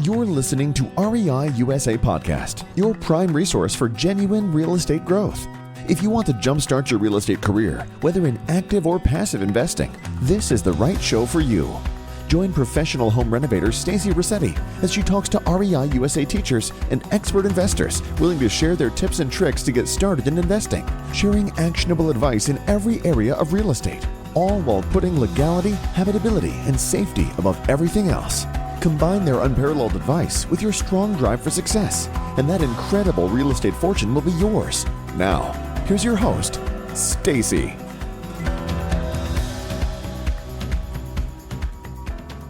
You're listening to REI USA Podcast, your prime resource for genuine real estate growth. If you want to jumpstart your real estate career, whether in active or passive investing, this is the right show for you. Join professional home renovator Stacy as she talks to REI USA teachers and expert investors willing to share their tips and tricks to get started in investing, sharing actionable advice in every area of real estate, all while putting legality, habitability, and safety above everything else. Combine their unparalleled advice with your strong drive for success, and that incredible real estate fortune will be yours. Now, here's your host, Stacy.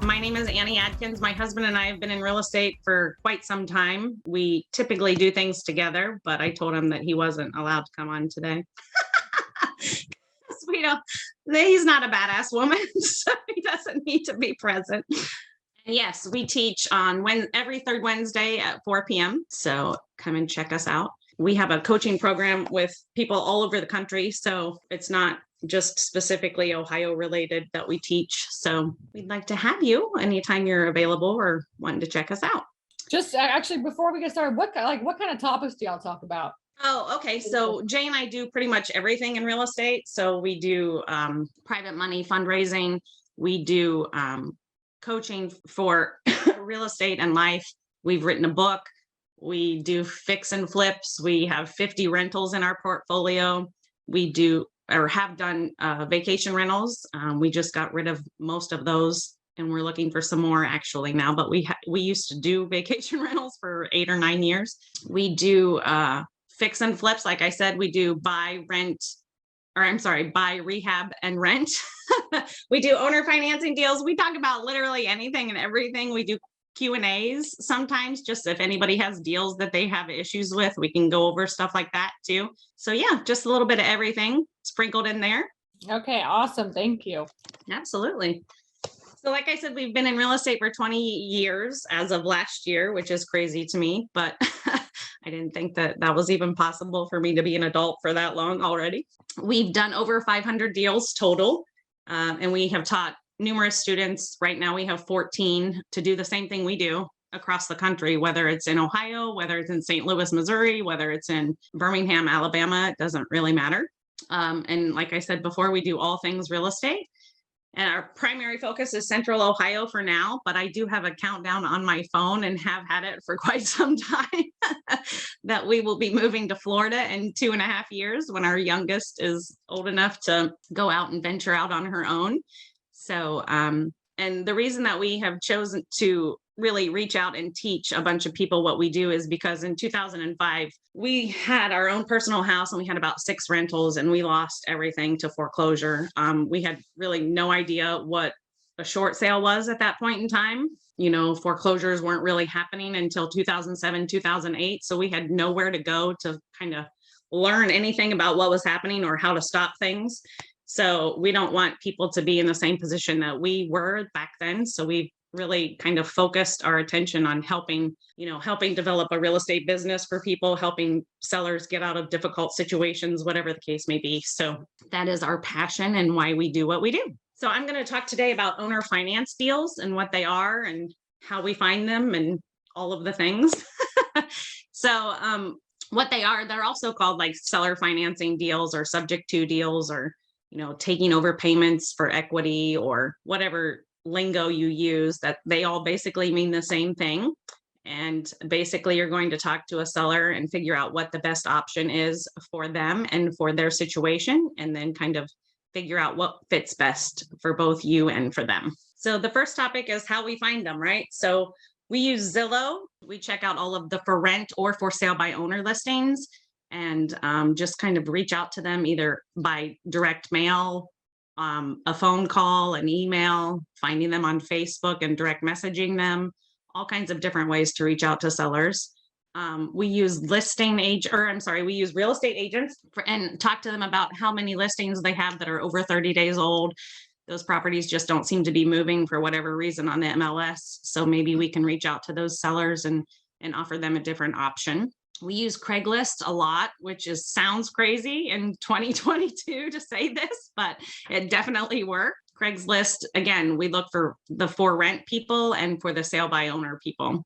My name is Adkins. My husband and I have been in real estate for quite some time. We typically do things together, but I told him that he wasn't allowed to come on today. He's not a badass woman, so he doesn't need to be present. And yes, we teach on every third Wednesday at 4 p.m. So come and check us out. We have a coaching program with people all over the country. So it's not just specifically Ohio related that we teach. So we'd like to have you anytime you're available or wanting to check us out. Just actually, before we get started, what kind of topics do y'all talk about? Oh, okay. So Jay and I do pretty much everything in real estate. So we do private money fundraising. We do coaching for real estate and life. We've written a book. We do fix and flips. We have 50 rentals in our portfolio. We do or have done vacation rentals. We just got rid of most of those, and we're looking for some more actually now. But we used to do vacation rentals for 8 or 9 years. We do fix and flips. Like I said, we do buy, rehab, and rent. We do owner financing deals. We talk about literally anything and everything. We do Q&As sometimes, just if anybody has deals that they have issues with, we can go over stuff like that too. So yeah, just a little bit of everything sprinkled in there. Okay, awesome. Thank you. Absolutely. So like I said, we've been in real estate for 20 years as of last year, which is crazy to me, but I didn't think that was even possible for me to be an adult for that long already. We've done over 500 deals total, and we have taught numerous students. Right now we have 14 to do the same thing we do across the country, whether it's in Ohio, whether it's in St. Louis, Missouri, whether it's in Birmingham, Alabama, it doesn't really matter. And like I said before, we do all things real estate. And our primary focus is Central Ohio for now, but I do have a countdown on my phone and have had it for quite some time that we will be moving to Florida in 2.5 years when our youngest is old enough to go out and venture out on her own. So, and the reason that we have chosen to really reach out and teach a bunch of people what we do is because in 2005, we had our own personal house and we had about 6 rentals and we lost everything to foreclosure. We had really no idea what a short sale was at that point in time. You know, foreclosures weren't really happening until 2007, 2008. So we had nowhere to go to kind of learn anything about what was happening or how to stop things. So we don't want people to be in the same position that we were back then. So we really kind of focused our attention on helping develop a real estate business for people, helping sellers get out of difficult situations, whatever the case may be. So that is our passion and why we do what we do. So I'm going to talk today about owner finance deals and what they are and how we find them and all of the things. So what they are, they're also called like seller financing deals or subject to deals or, taking over payments for equity or whatever lingo you use, that they all basically mean the same thing. And basically you're going to talk to a seller and figure out what the best option is for them and for their situation, and then kind of figure out what fits best for both you and for them. So the first topic is how we find them, right? So we use Zillow. We check out all of the for rent or for sale by owner listings and just kind of reach out to them either by direct mail, a phone call, an email, finding them on Facebook and direct messaging them, all kinds of different ways to reach out to sellers. We use real estate agents and talk to them about how many listings they have that are over 30 days old. Those properties just don't seem to be moving for whatever reason on the MLS. So maybe we can reach out to those sellers and offer them a different option. We use Craigslist a lot, which sounds crazy in 2022 to say this, but it definitely works. Craigslist, again, we look for the for rent people and for the sale by owner people.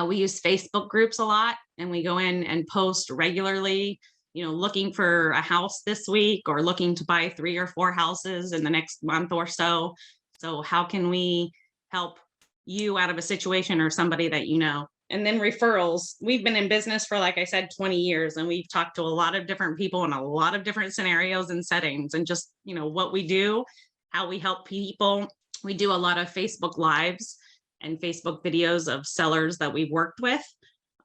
We use Facebook groups a lot, and we go in and post regularly, looking for a house this week or looking to buy 3 or 4 houses in the next month or so. So how can we help you out of a situation or somebody that you know? And then referrals. We've been in business for, like I said, 20 years, and we've talked to a lot of different people in a lot of different scenarios and settings, and just, what we do, how we help people. We do a lot of Facebook Lives and Facebook videos of sellers that we've worked with,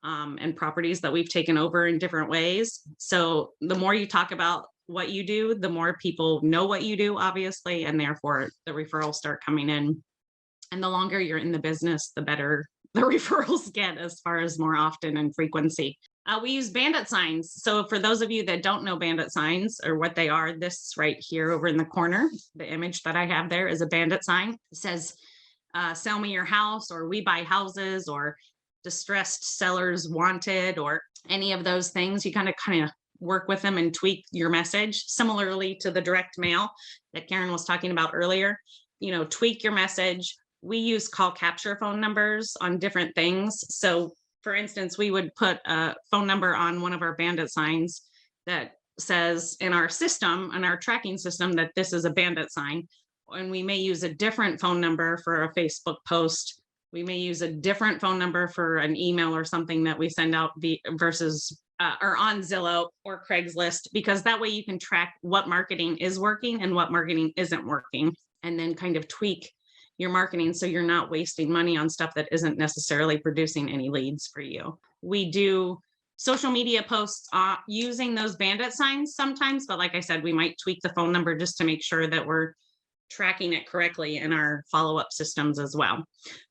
and properties that we've taken over in different ways. So the more you talk about what you do, the more people know what you do, obviously, and therefore the referrals start coming in. And the longer you're in the business, the better the referrals get as far as more often and frequency. We use bandit signs. So for those of you that don't know bandit signs or what they are, this right here over in the corner, the image that I have there is a bandit sign. It says, sell me your house, or we buy houses, or distressed sellers wanted, or any of those things. You kind of work with them and tweak your message, similarly to the direct mail that Karen was talking about earlier. Tweak your message. We use call capture phone numbers on different things. So for instance, we would put a phone number on one of our bandit signs that says in our system, in our tracking system, that this is a bandit sign. And we may use a different phone number for a Facebook post. We may use a different phone number for an email or something that we send out versus or on Zillow or Craigslist, because that way you can track what marketing is working and what marketing isn't working, and then kind of tweak your marketing so you're not wasting money on stuff that isn't necessarily producing any leads for you. We do social media posts using those bandit signs sometimes, but like I said, we might tweak the phone number just to make sure that we're tracking it correctly in our follow-up systems as well.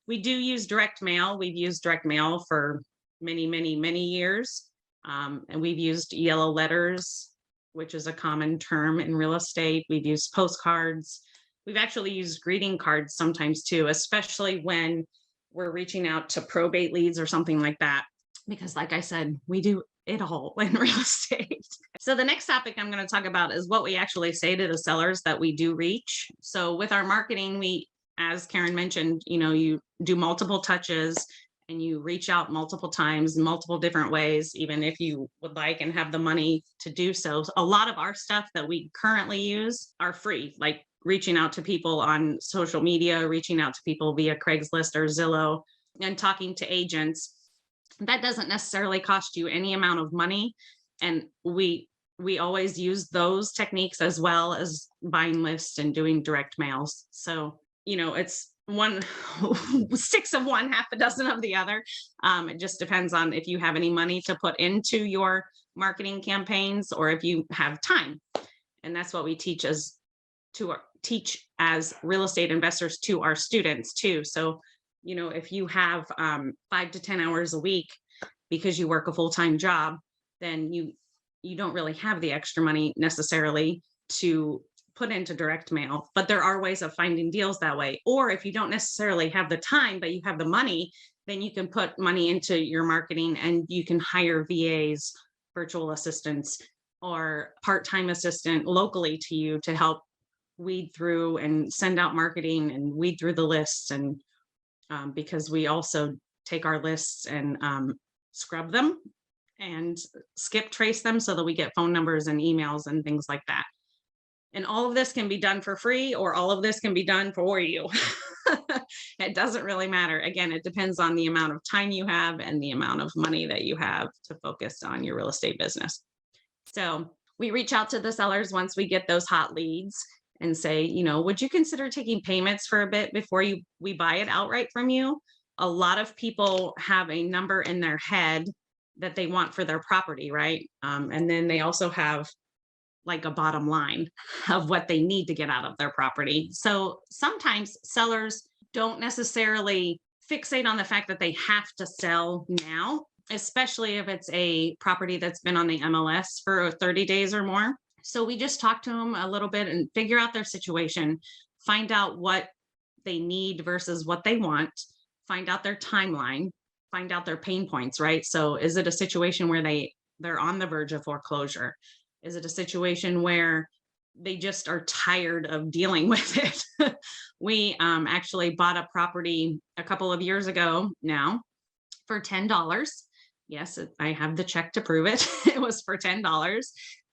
We do use direct mail. We've used direct mail for many, many, many years. And we've used yellow letters, which is a common term in real estate. We've used postcards. We've actually used greeting cards sometimes too, especially when we're reaching out to probate leads or something like that, because like I said, we do it all in real estate. So the next topic I'm going to talk about is what we actually say to the sellers that we do reach. So with our marketing, we, as Karen mentioned, you do multiple touches and you reach out multiple times, multiple different ways, even if you would like and have the money to do so. A lot of our stuff that we currently use are free, like reaching out to people on social media, reaching out to people via Craigslist or Zillow, and talking to agents. That doesn't necessarily cost you any amount of money. And we always use those techniques as well as buying lists and doing direct mails. So, it's 6 of one, half a dozen of the other. It just depends on if you have any money to put into your marketing campaigns or if you have time. And that's what we teach as real estate investors to our students too. So, if you have 5 to 10 hours a week because you work a full-time job, then you don't really have the extra money necessarily to put into direct mail, but there are ways of finding deals that way. Or if you don't necessarily have the time, but you have the money, then you can put money into your marketing and you can hire VAs, virtual assistants, or part-time assistant locally to you to help weed through and send out marketing and weed through the lists. And because we also take our lists and scrub them and skip trace them so that we get phone numbers and emails and things like that. And all of this can be done for free, or all of this can be done for you. It doesn't really matter. Again, it depends on the amount of time you have and the amount of money that you have to focus on your real estate business. So we reach out to the sellers once we get those hot leads and say, would you consider taking payments for a bit before we buy it outright from you? A lot of people have a number in their head that they want for their property, right? And then they also have like a bottom line of what they need to get out of their property. So sometimes sellers don't necessarily fixate on the fact that they have to sell now, especially if it's a property that's been on the MLS for 30 days or more. So we just talk to them a little bit and figure out their situation, find out what they need versus what they want, find out their timeline, find out their pain points, right? So is it a situation where they're on the verge of foreclosure? Is it a situation where they just are tired of dealing with it? We actually bought a property a couple of years ago now for $10. Yes, I have the check to prove it. It was for $10,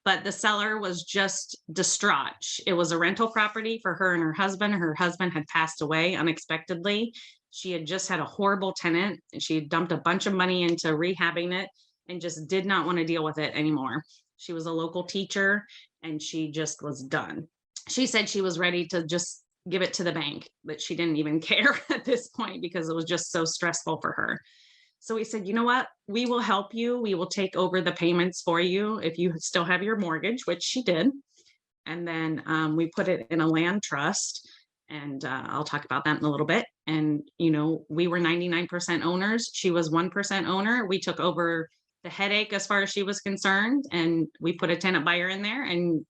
but the seller was just distraught. It was a rental property for her and her husband. Her husband had passed away unexpectedly. She had just had a horrible tenant and she had dumped a bunch of money into rehabbing it and just did not want to deal with it anymore. She was a local teacher and she just was done. She said she was ready to just give it to the bank, but she didn't even care at this point because it was just so stressful for her. So we said, you know what? We will help you. We will take over the payments for you if you still have your mortgage, which she did. And then we put it in a land trust. And I'll talk about that in a little bit. And, we were 99% owners. She was 1% owner. We took over the headache as far as she was concerned. And we put a tenant buyer in there and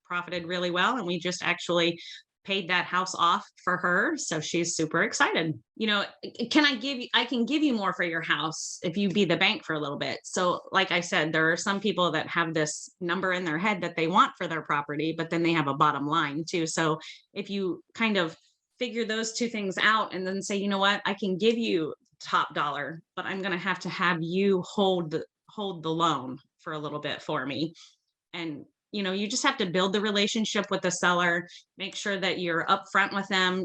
profited really well. And we just actually paid that house off for her. So she's super excited. I can give you more for your house if you be the bank for a little bit. So like I said, there are some people that have this number in their head that they want for their property, but then they have a bottom line too. So if you kind of figure those two things out and then say, you know what, I can give you top dollar, but I'm going to have you hold the loan for a little bit for me. And you just have to build the relationship with the seller, make sure that you're upfront with them,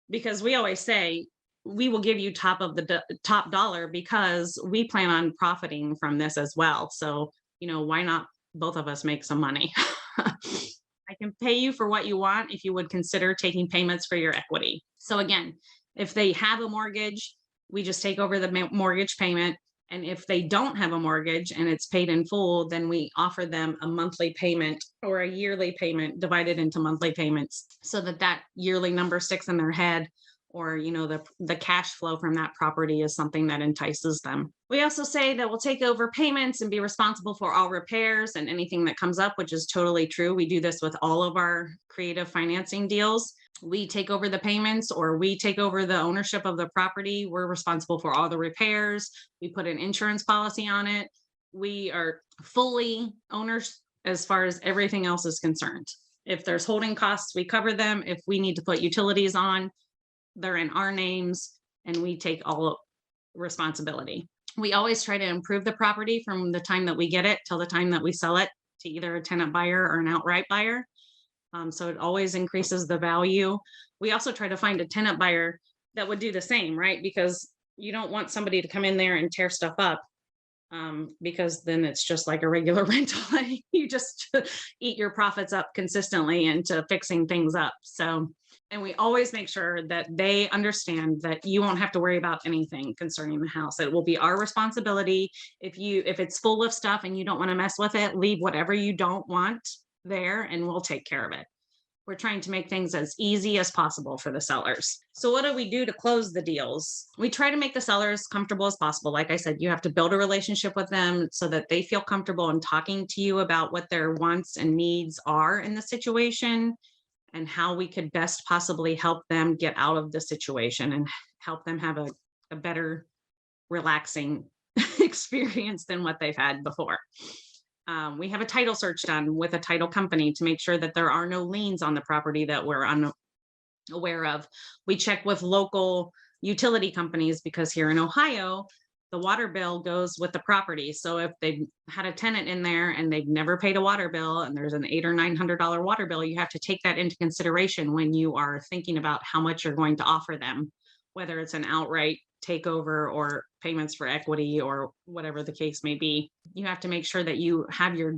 because we always say we will give you top dollar because we plan on profiting from this as well. So, why not both of us make some money? I can pay you for what you want if you would consider taking payments for your equity. So again, if they have a mortgage, we just take over the mortgage payment. And if they don't have a mortgage and it's paid in full, then we offer them a monthly payment or a yearly payment divided into monthly payments so that yearly number sticks in their head, or, the cash flow from that property is something that entices them. We also say that we'll take over payments and be responsible for all repairs and anything that comes up, which is totally true. We do this with all of our creative financing deals. We take over the payments or we take over the ownership of the property. We're responsible for all the repairs. We put an insurance policy on it. We are fully owners as far as everything else is concerned. If there's holding costs, we cover them. If we need to put utilities on, they're in our names and we take all responsibility. We always try to improve the property from the time that we get it till the time that we sell it to either a tenant buyer or an outright buyer. So it always increases the value. We also try to find a tenant buyer that would do the same, right? Because you don't want somebody to come in there and tear stuff up, because then it's just like a regular rental. You just eat your profits up consistently into fixing things up. So, and we always make sure that they understand that you won't have to worry about anything concerning the house. It will be our responsibility. If it's full of stuff and you don't want to mess with it, leave whatever you don't want there and we'll take care of it. We're trying to make things as easy as possible for the sellers. So what do we do to close the deals? We try to make the sellers comfortable as possible. Like I said, you have to build a relationship with them so that they feel comfortable in talking to you about what their wants and needs are in the situation and how we could best possibly help them get out of the situation and help them have a better, relaxing experience than what they've had before. We have a title search done with a title company to make sure that there are no liens on the property that we're unaware of. We check with local utility companies because here in Ohio, the water bill goes with the property. So if they've had a tenant in there and they've never paid a water bill and there's an $800 or $900 water bill, you have to take that into consideration when you are thinking about how much you're going to offer them, whether it's an outright takeover or payments for equity or whatever the case may be. You have to make sure that you have your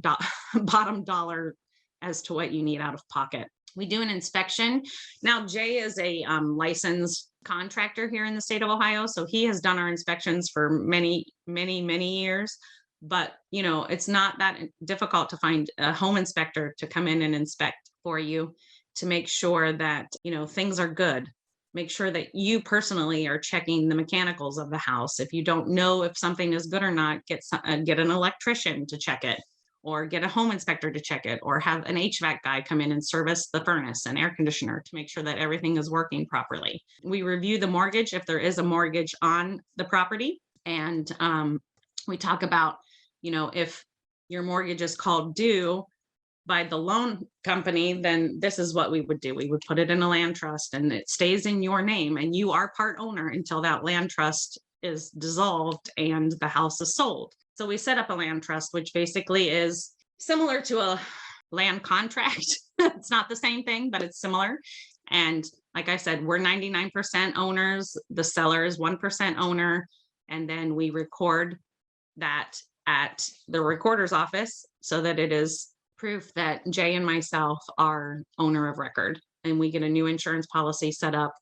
bottom dollar as to what you need out of pocket. We do an inspection. Now, Jay is a licensed contractor here in the state of Ohio, so he has done our inspections for many, many, many years. But, it's not that difficult to find a home inspector to come in and inspect for you to make sure that, things are good. Make sure that you personally are checking the mechanicals of the house. If you don't know if something is good or not, get an electrician to check it, or get a home inspector to check it, or have an HVAC guy come in and service the furnace and air conditioner to make sure that everything is working properly. We review the mortgage if there is a mortgage on the property. And we talk about, if your mortgage is called due by the loan company, then this is what we would do. We would put it in a land trust and it stays in your name and you are part owner until that land trust is dissolved and the house is sold. So we set up a land trust, which basically is similar to a land contract. It's not the same thing, but it's similar. And like I said, we're 99% owners. The seller is 1% owner. And then we record that at the recorder's office so that it is proof that Jay and myself are owner of record. And we get a new insurance policy set up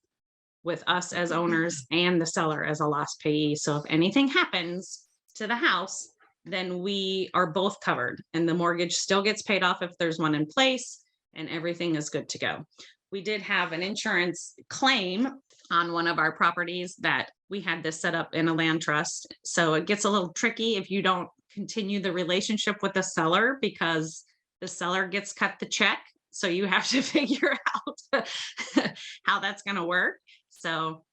with us as owners and the seller as a lost payee. So if anything happens to the house, then we are both covered and the mortgage still gets paid off if there's one in place and everything is good to go. We did have an insurance claim on one of our properties that we had this set up in a land trust. So it gets a little tricky if you don't continue the relationship with the seller because the seller gets cut the check. So you have to figure out how that's going to work. So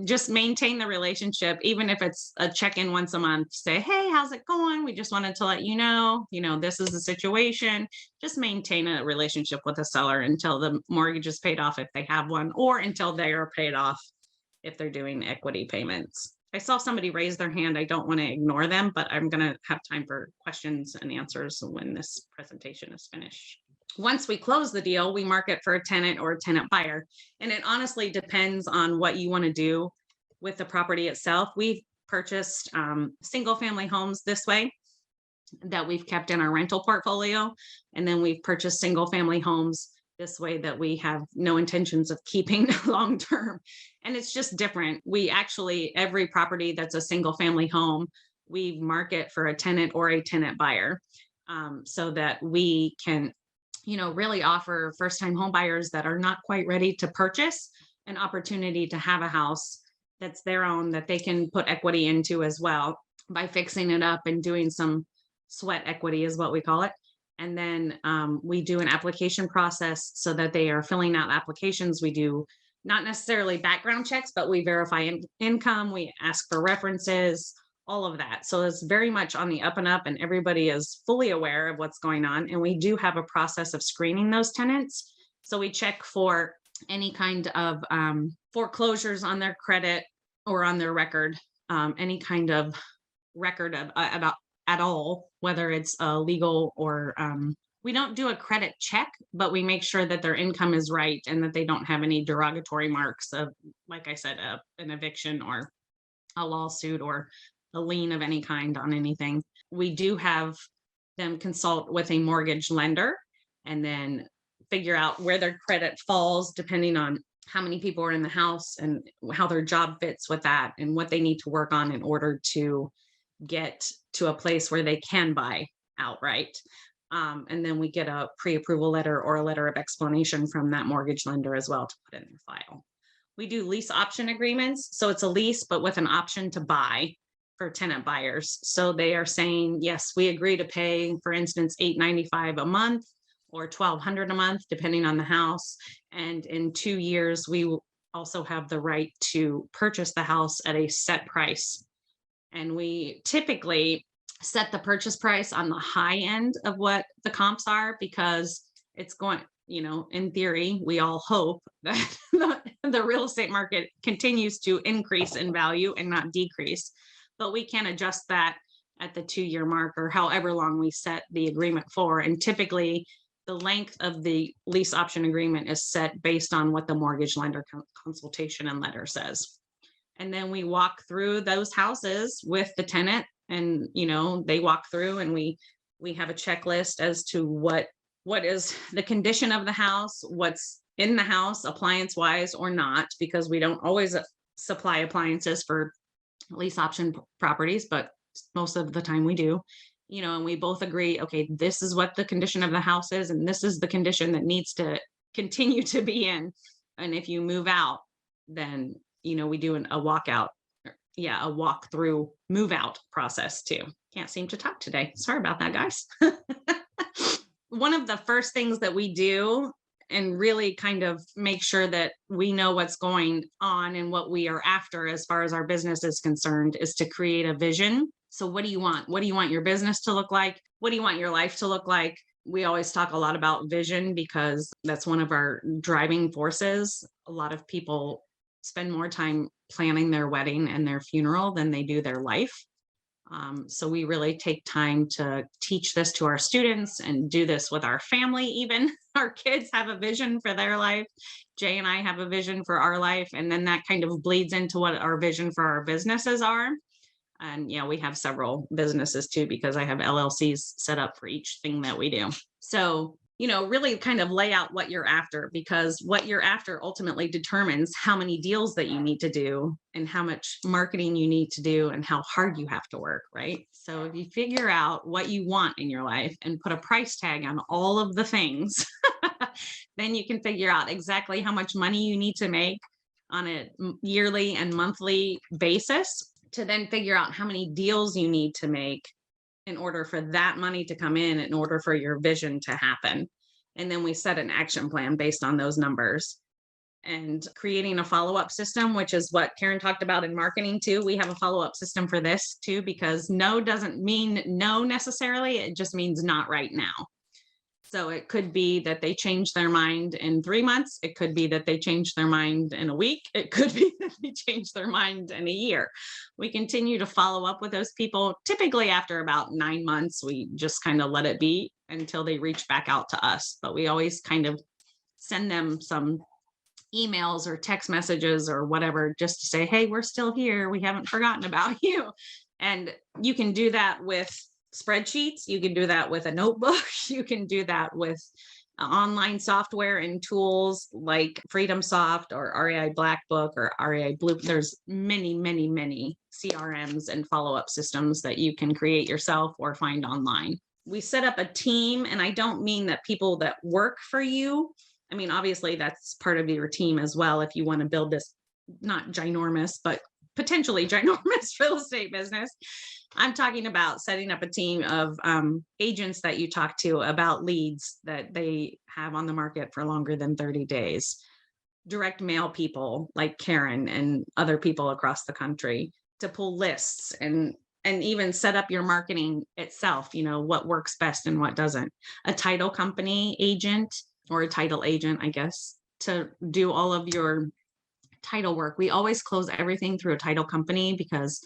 just maintain the relationship, even if it's a check-in once a month, say, hey, how's it going? We just wanted to let you know, this is the situation. Just maintain a relationship with the seller until the mortgage is paid off if they have one, or until they are paid off if they're doing equity payments. I saw somebody raise their hand. I don't want to ignore them, but I'm going to have time for questions and answers when this presentation is finished. Once we close the deal, we mark it for a tenant or a tenant buyer. And it honestly depends on what you want to do with the property itself. We've purchased single family homes this way that we've kept in our rental portfolio. And then we've purchased single family homes this way that we have no intentions of keeping long term. And it's just different. We actually, every property that's a single family home, we market for a tenant or a tenant buyer so that we can really offer first-time home buyers that are not quite ready to purchase an opportunity to have a house that's their own that they can put equity into as well by fixing it up and doing some sweat equity is what we call it. And then we do an application process so that they are filling out applications. We do not necessarily background checks, but we verify income, we ask for references, all of that. So it's very much on the up and up and everybody is fully aware of what's going on. And we do have a process of screening those tenants. So we check for any kind of foreclosures on their credit or on their record, any kind of record of about at all, whether it's legal or we don't do a credit check, but we make sure that their income is right and that they don't have any derogatory marks of, like I said, an eviction or a lawsuit or a lien of any kind on anything. We do have them consult with a mortgage lender and then figure out where their credit falls depending on how many people are in the house and how their job fits with that and what they need to work on in order to get to a place where they can buy outright. And then we get a pre-approval letter or a letter of explanation from that mortgage lender as well to put in their file. We do lease option agreements. So it's a lease, but with an option to buy for tenant buyers. So they are saying, yes, we agree to pay, for instance, $895 a month or $1,200 a month, depending on the house. And in 2 years, we will also have the right to purchase the house at a set price. And we typically set the purchase price on the high end of what the comps are because it's going, in theory, we all hope that the real estate market continues to increase in value and not decrease. But we can adjust that at the 2-year mark or however long we set the agreement for. And typically the length of the lease option agreement is set based on what the mortgage lender consultation and letter says. And then we walk through those houses with the tenant and, they walk through and we have a checklist as to what is the condition of the house, what's in the house appliance wise or not, because we don't always supply appliances for lease option properties, but most of the time we do, and we both agree, okay, this is what the condition of the house is, and this is the condition that needs to continue to be in. And if you move out, then, we do a walk-through move out process too. Can't seem to talk today. Sorry about that, guys. One of the first things that we do and really kind of make sure that we know what's going on and what we are after as far as our business is concerned is to create a vision. So what do you want? What do you want your business to look like? What do you want your life to look like? We always talk a lot about vision because that's one of our driving forces. A lot of people spend more time planning their wedding and their funeral than they do their life. So we really take time to teach this to our students and do this with our family. Even our kids have a vision for their life. Jay and I have a vision for our life. And then that kind of bleeds into what our vision for our businesses are. And yeah, we have several businesses too, because I have LLCs set up for each thing that we do. So, really kind of lay out what you're after, because what you're after ultimately determines how many deals that you need to do and how much marketing you need to do and how hard you have to work, right? So if you figure out what you want in your life and put a price tag on all of the things, then you can figure out exactly how much money you need to make on a yearly and monthly basis, to then figure out how many deals you need to make in order for that money to come in order for your vision to happen. And then we set an action plan based on those numbers. And creating a follow-up system, which is what Karen talked about in marketing too. We have a follow-up system for this too, because no doesn't mean no necessarily. It just means not right now. So it could be that they change their mind in 3 months. It could be that they change their mind in a week. It could be that they change their mind in a year. We continue to follow up with those people. Typically after about 9 months, we just kind of let it be until they reach back out to us. But we always kind of send them some emails or text messages or whatever, just to say, hey, we're still here. We haven't forgotten about you. And you can do that with spreadsheets. You can do that with a notebook. You can do that with online software and tools like Freedom Soft or REI Black Book or REI Blue. There's many, many, many CRMs and follow-up systems that you can create yourself or find online. We set up a team, and I don't mean that people that work for you. I mean, obviously that's part of your team as well. If you want to build this, not ginormous, but potentially ginormous real estate business. I'm talking about setting up a team of agents that you talk to about leads that they have on the market for longer than 30 days. Direct mail people like Karen and other people across the country to pull lists and even set up your marketing itself, what works best and what doesn't. A title company agent or a title agent, I guess, to do all of your title work. We always close everything through a title company because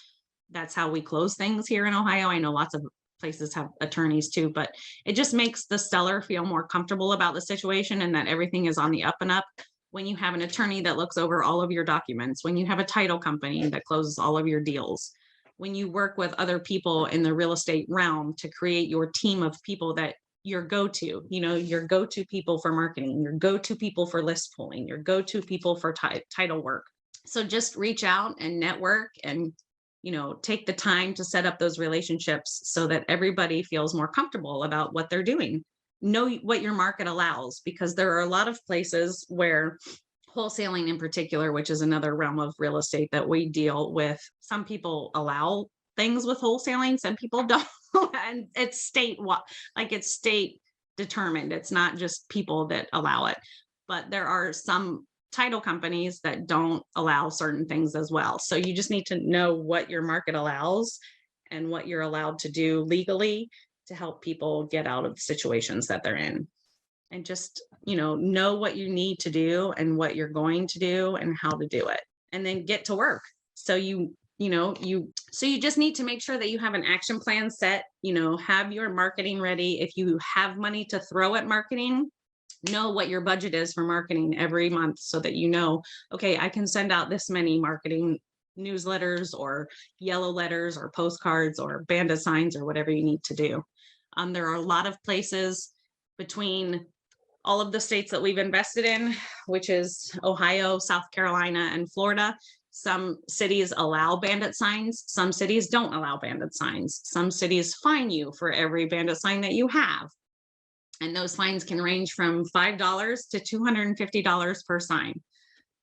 that's how we close things here in Ohio. I know lots of places have attorneys too, but it just makes the seller feel more comfortable about the situation and that everything is on the up and up. When you have an attorney that looks over all of your documents, when you have a title company that closes all of your deals, when you work with other people in the real estate realm to create your team of people that your go-to, your go-to people for marketing, your go-to people for list pulling, your go-to people for title work. So just reach out and network and, take the time to set up those relationships so that everybody feels more comfortable about what they're doing. Know what your market allows, because there are a lot of places where wholesaling in particular, which is another realm of real estate that we deal with, some people allow things with wholesaling, some people don't. And it's state determined. It's not just people that allow it, but there are some title companies that don't allow certain things as well. So you just need to know what your market allows and what you're allowed to do legally to help people get out of situations that they're in. And just, know what you need to do and what you're going to do and how to do it, and then get to work. So you just need to make sure that you have an action plan set, have your marketing ready. If you have money to throw at marketing, know what your budget is for marketing every month so that okay, I can send out this many marketing newsletters or yellow letters or postcards or bandit signs or whatever you need to do. There are a lot of places between all of the states that we've invested in, which is Ohio, South Carolina, and Florida. Some cities allow bandit signs. Some cities don't allow bandit signs. Some cities fine you for every bandit sign that you have. And those fines can range from $5 to $250 per sign.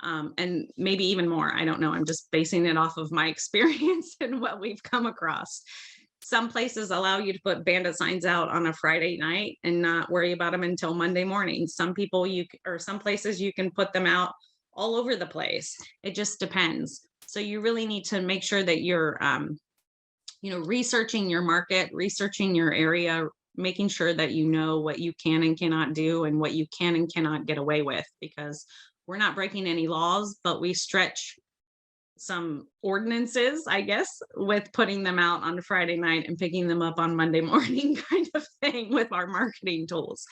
And maybe even more. I don't know. I'm just basing it off of my experience and what we've come across. Some places allow you to put bandit signs out on a Friday night and not worry about them until Monday morning. Some places you can put them out all over the place. It just depends. So you really need to make sure that you're, researching your market, researching your area, making sure that you know what you can and cannot do and what you can and cannot get away with, because we're not breaking any laws, but we stretch some ordinances, I guess, with putting them out on Friday night and picking them up on Monday morning kind of thing with our marketing tools.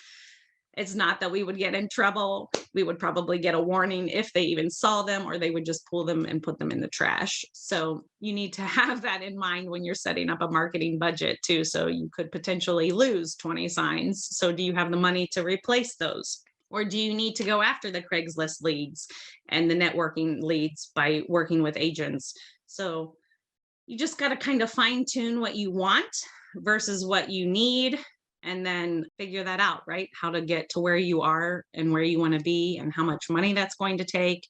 It's not that we would get in trouble. We would probably get a warning if they even saw them, or they would just pull them and put them in the trash. So you need to have that in mind when you're setting up a marketing budget too. So you could potentially lose 20 signs. So do you have the money to replace those? Or do you need to go after the Craigslist leads and the networking leads by working with agents? So you just got to kind of fine tune what you want versus what you need, and then figure that out, right? How to get to where you are and where you want to be and how much money that's going to take.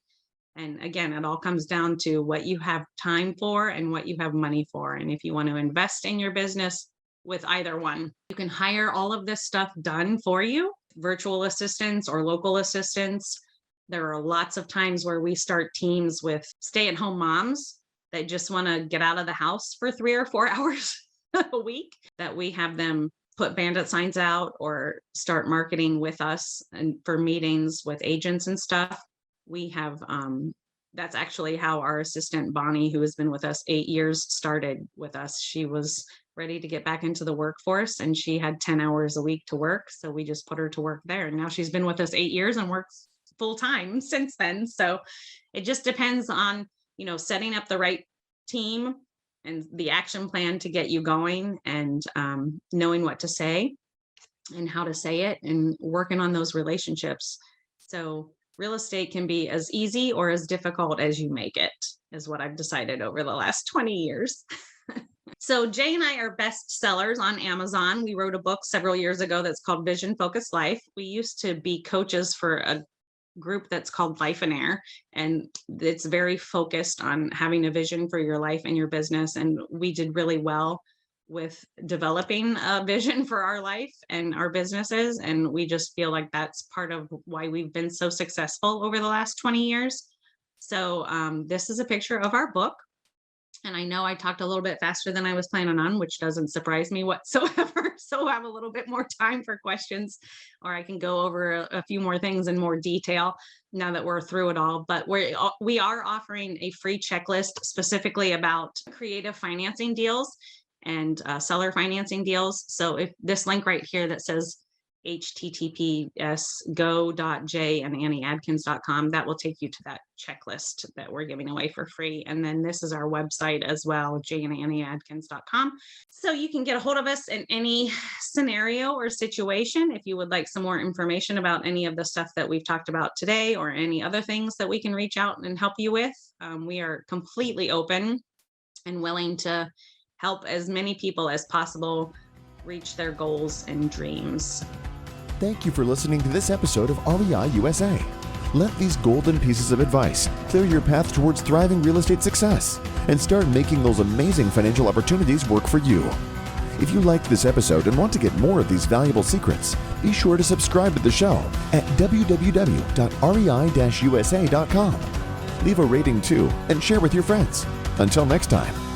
And again, it all comes down to what you have time for and what you have money for. And if you want to invest in your business with either one, you can hire all of this stuff done for you, virtual assistants or local assistants. There are lots of times where we start teams with stay-at-home moms that just want to get out of the house for 3 or 4 hours a week, that we have them put bandit signs out or start marketing with us and for meetings with agents and stuff. We have, that's actually how our assistant Bonnie, who has been with us 8 years, started with us. She was ready to get back into the workforce and she had 10 hours a week to work. So we just put her to work there. And now she's been with us 8 years and works full time since then. So it just depends on, setting up the right team and the action plan to get you going, and knowing what to say and how to say it and working on those relationships. So real estate can be as easy or as difficult as you make it, is what I've decided over the last 20 years. So Jay and I are best sellers on Amazon. We wrote a book several years ago that's called Vision Focused Life. We used to be coaches for a group that's called Life and Air, and it's very focused on having a vision for your life and your business. And we did really well with developing a vision for our life and our businesses. And we just feel like that's part of why we've been so successful over the last 20 years. So this is a picture of our book. And I know I talked a little bit faster than I was planning on, which doesn't surprise me whatsoever. So I have a little bit more time for questions, or I can go over a few more things in more detail now that we're through it all. But we are offering a free checklist specifically about creative financing deals and seller financing deals. So if this link right here that says https://go.jandannieadkins.com, that will take you to that checklist that we're giving away for free. And then this is our website as well, jandannieadkins.com. So you can get a hold of us in any scenario or situation. If you would like some more information about any of the stuff that we've talked about today, or any other things that we can reach out and help you with, we are completely open and willing to help as many people as possible reach their goals and dreams. Thank you for listening to this episode of REI USA. Let these golden pieces of advice clear your path towards thriving real estate success and start making those amazing financial opportunities work for you. If you liked this episode and want to get more of these valuable secrets, be sure to subscribe to the show at www.rei-usa.com. Leave a rating too and share with your friends. Until next time.